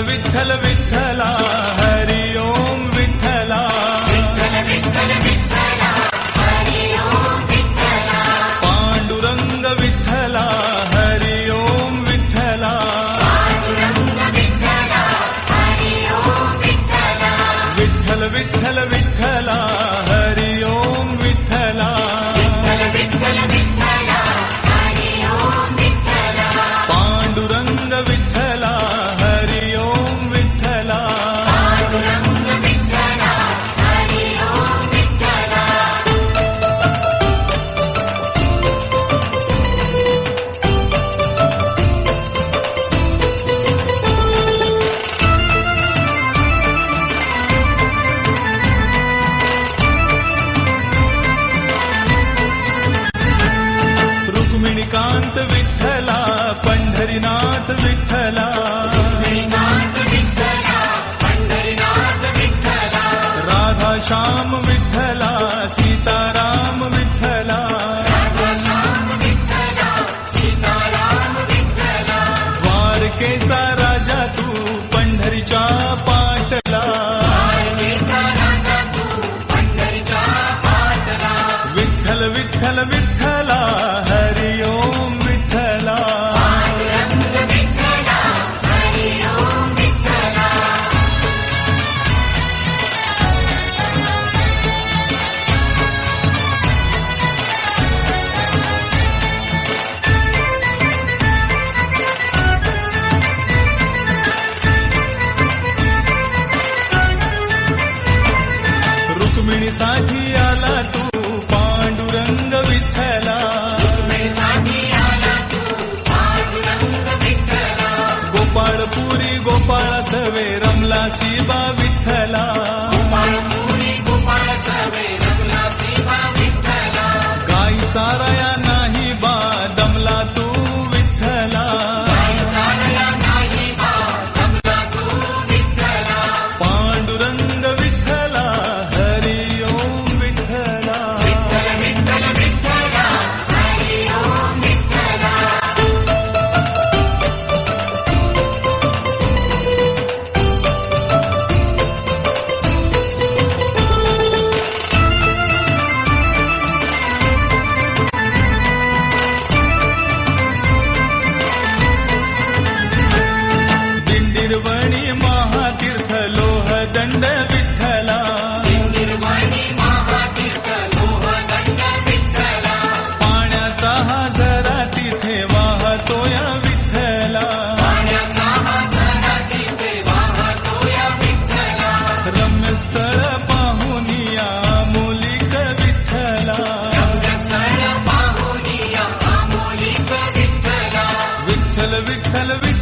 विठ्ठल विठ्ठला हरि ओम विठ्ठला पांडुरंग विठ्ठला हरि ओम विठ्ठला विठ्ठल विठ्ठल विठ्ठला हरि ओम विठ्ठला पांडुरंग विठ्ठला हरि ओम विठ्ठला रुक्मिणीकांत विठ्ठला पंढरीनाथ विठ्ठला राधा श्याम विठ्ठला सीताराम विठ्ठला द्वारकेचा राजा तू पंढरीच्या पाटला विठ्ठल विठ्ठल विठ्ठला हरि ओम विठ्ठला रुक्मिणीसाठी आला तू पांडुरंग विठ्ठला गोपाळपुरी गोपाळ सवे रमला शिवा विठ्ठला गाई साराया नाही बा दमला तू विठ्ठला पांडुरंग विठ्ठला हरि ओम विठ्ठला दिंडीरवणी महातीर्थ लोह दंड विठ्ठला पाण्याचा हा झरा तिथे वाहतोय विठ्ठला रम्य स्थळ पाहून या मोलिक विठ्ठला विठ्ठल विठ्ठल विठ्ठल